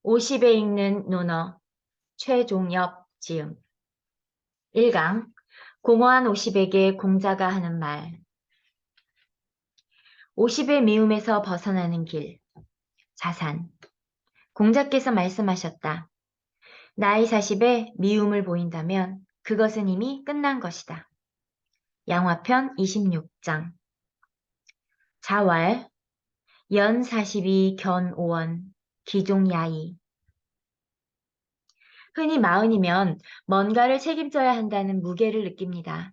50에 읽는 논어 최종엽 지음 1강 공허한 50에게 공자가 하는 말 50의 미움에서 벗어나는 길 자산 공자께서 말씀하셨다. 나이 40에 미움을 보인다면 그것은 이미 끝난 것이다. 양화편 26장 자왈 연 42 견 5원 기종야이 흔히 마흔이면 뭔가를 책임져야 한다는 무게를 느낍니다.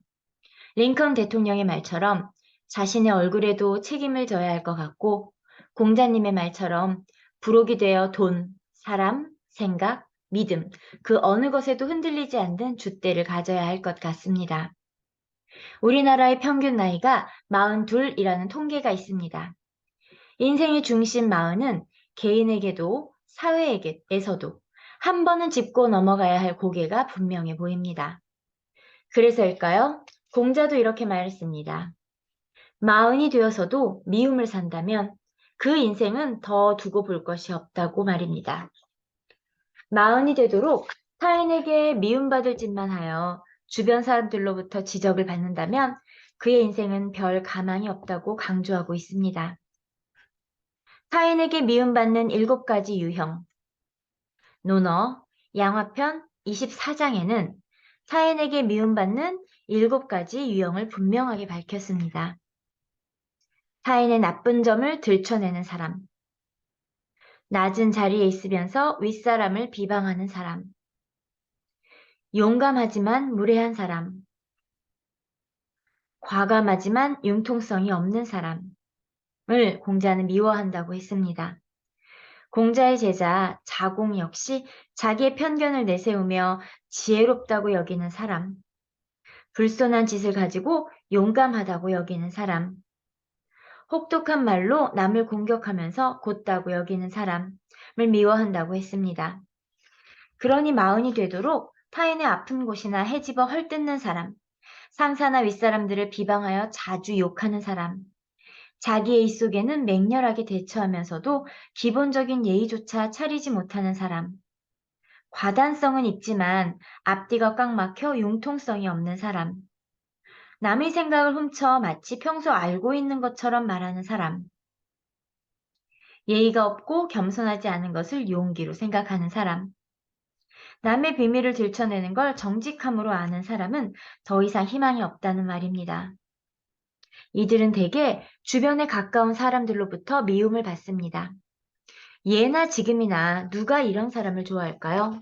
링컨 대통령의 말처럼 자신의 얼굴에도 책임을 져야 할 것 같고 공자님의 말처럼 부록이 되어 돈, 사람, 생각, 믿음 그 어느 것에도 흔들리지 않는 줏대를 가져야 할 것 같습니다. 우리나라의 평균 나이가 42이라는 통계가 있습니다. 인생의 중심 40은 개인에게도 사회에게서도 한 번은 짚고 넘어가야 할 고개가 분명해 보입니다. 그래서일까요? 공자도 이렇게 말했습니다. 40이 되어서도 미움을 산다면 그 인생은 더 두고 볼 것이 없다고 말입니다. 40이 되도록 타인에게 미움받을 짓만 하여 주변 사람들로부터 지적을 받는다면 그의 인생은 별 가망이 없다고 강조하고 있습니다. 타인에게 미움받는 7가지 유형 논어 양화편 24장에는 타인에게 미움받는 7가지 유형을 분명하게 밝혔습니다. 타인의 나쁜 점을 들춰내는 사람, 낮은 자리에 있으면서 윗사람을 비방하는 사람, 용감하지만 무례한 사람, 과감하지만 융통성이 없는 사람을 공자는 미워한다고 했습니다. 공자의 제자 자공 역시 자기의 편견을 내세우며 지혜롭다고 여기는 사람, 불손한 짓을 가지고 용감하다고 여기는 사람, 혹독한 말로 남을 공격하면서 곧다고 여기는 사람을 미워한다고 했습니다. 그러니 40이 되도록 타인의 아픈 곳이나 헤집어 헐뜯는 사람, 상사나 윗사람들을 비방하여 자주 욕하는 사람, 자기의 이 속에는 맹렬하게 대처하면서도 기본적인 예의조차 차리지 못하는 사람, 과단성은 있지만 앞뒤가 꽉 막혀 융통성이 없는 사람, 남의 생각을 훔쳐 마치 평소 알고 있는 것처럼 말하는 사람, 예의가 없고 겸손하지 않은 것을 용기로 생각하는 사람, 남의 비밀을 들춰내는 걸 정직함으로 아는 사람은 더 이상 희망이 없다는 말입니다. 이들은 대개 주변에 가까운 사람들로부터 미움을 받습니다. 예나 지금이나 누가 이런 사람을 좋아할까요?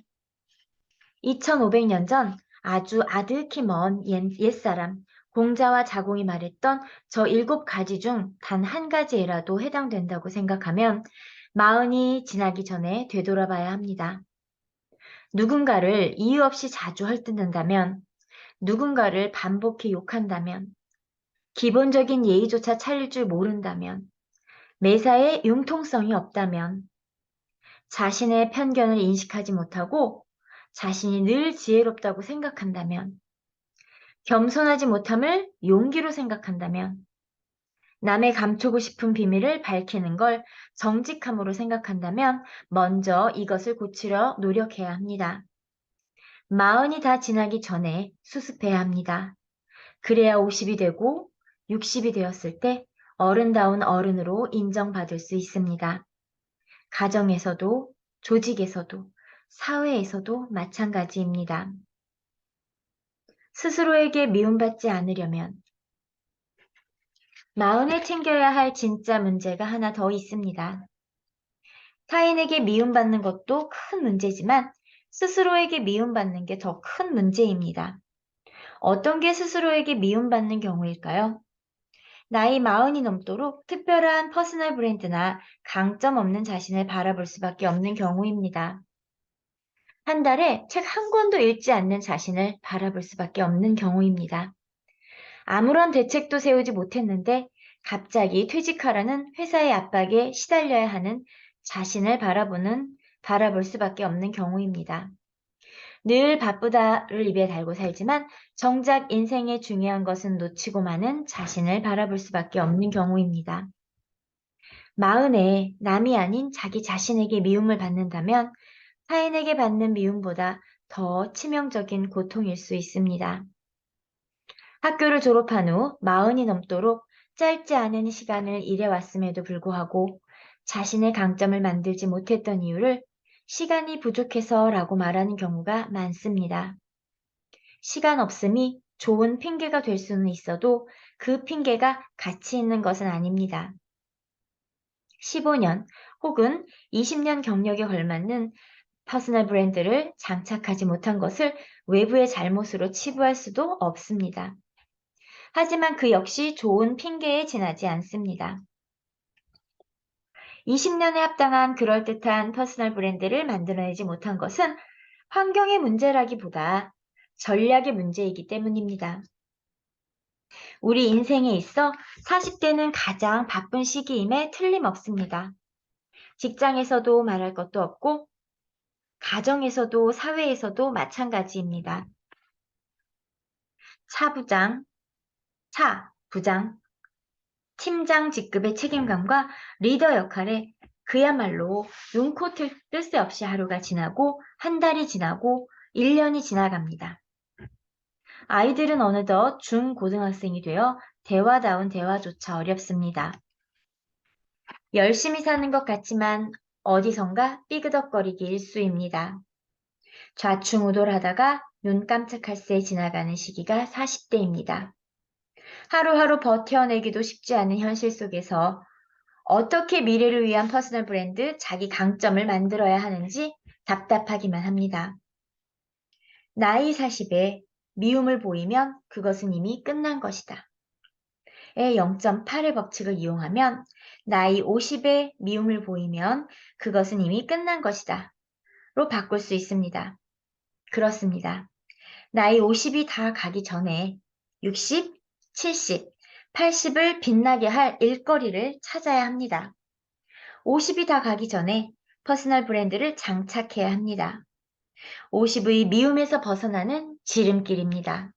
2500년 전 아주 아득히 먼 옛사람 공자와 자공이 말했던 저 7가지 중 단 한 가지에라도 해당된다고 생각하면 40이 지나기 전에 되돌아봐야 합니다. 누군가를 이유 없이 자주 헐뜯는다면, 누군가를 반복해 욕한다면, 기본적인 예의조차 차릴 줄 모른다면, 매사에 융통성이 없다면, 자신의 편견을 인식하지 못하고 자신이 늘 지혜롭다고 생각한다면, 겸손하지 못함을 용기로 생각한다면, 남의 감추고 싶은 비밀을 밝히는 걸 정직함으로 생각한다면 먼저 이것을 고치려 노력해야 합니다. 40이 다 지나기 전에 수습해야 합니다. 그래야 50이 되고 60이 되었을 때 어른다운 어른으로 인정받을 수 있습니다. 가정에서도 조직에서도 사회에서도 마찬가지입니다. 스스로에게 미움받지 않으려면 40에 챙겨야 할 진짜 문제가 하나 더 있습니다. 타인에게 미움받는 것도 큰 문제지만 스스로에게 미움받는 게 더 큰 문제입니다. 어떤 게 스스로에게 미움받는 경우일까요? 나이 40이 넘도록 특별한 퍼스널 브랜드나 강점 없는 자신을 바라볼 수밖에 없는 경우입니다. 한 달에 책 한 권도 읽지 않는 자신을 바라볼 수밖에 없는 경우입니다. 아무런 대책도 세우지 못했는데 갑자기 퇴직하라는 회사의 압박에 시달려야 하는 자신을 바라볼 수밖에 없는 경우입니다. 늘 바쁘다를 입에 달고 살지만 정작 인생의 중요한 것은 놓치고 마는 자신을 바라볼 수밖에 없는 경우입니다. 마흔에 남이 아닌 자기 자신에게 미움을 받는다면 타인에게 받는 미움보다 더 치명적인 고통일 수 있습니다. 학교를 졸업한 후 마흔이 넘도록 짧지 않은 시간을 일해왔음에도 불구하고 자신의 강점을 만들지 못했던 이유를 시간이 부족해서라고 말하는 경우가 많습니다. 시간 없음이 좋은 핑계가 될 수는 있어도 그 핑계가 가치 있는 것은 아닙니다. 15년 혹은 20년 경력에 걸맞는 퍼스널 브랜드를 장착하지 못한 것을 외부의 잘못으로 치부할 수도 없습니다. 하지만 그 역시 좋은 핑계에 지나지 않습니다. 20년에 합당한 그럴듯한 퍼스널 브랜드를 만들어내지 못한 것은 환경의 문제라기보다 전략의 문제이기 때문입니다. 우리 인생에 있어 40대는 가장 바쁜 시기임에 틀림없습니다. 직장에서도 말할 것도 없고 가정에서도 사회에서도 마찬가지입니다. 부장, 팀장 직급의 책임감과 리더 역할에 그야말로 눈코 뜰 새 없이 하루가 지나고 한 달이 지나고 1년이 지나갑니다. 아이들은 어느덧 중고등학생이 되어 대화다운 대화조차 어렵습니다. 열심히 사는 것 같지만 어디선가 삐그덕거리기 일쑤입니다. 좌충우돌하다가 눈 깜짝할 새 지나가는 시기가 40대입니다. 하루하루 버텨내기도 쉽지 않은 현실 속에서 어떻게 미래를 위한 퍼스널 브랜드, 자기 강점을 만들어야 하는지 답답하기만 합니다. 나이 40에 미움을 보이면 그것은 이미 끝난 것이다. 의 0.8의 법칙을 이용하면 나이 50에 미움을 보이면 그것은 이미 끝난 것이다. 로 바꿀 수 있습니다. 그렇습니다. 나이 50이 다 가기 전에 60, 70, 80을 빛나게 할 일거리를 찾아야 합니다. 50이 다 가기 전에 퍼스널 브랜드를 장착해야 합니다. 50의 미움에서 벗어나는 지름길입니다.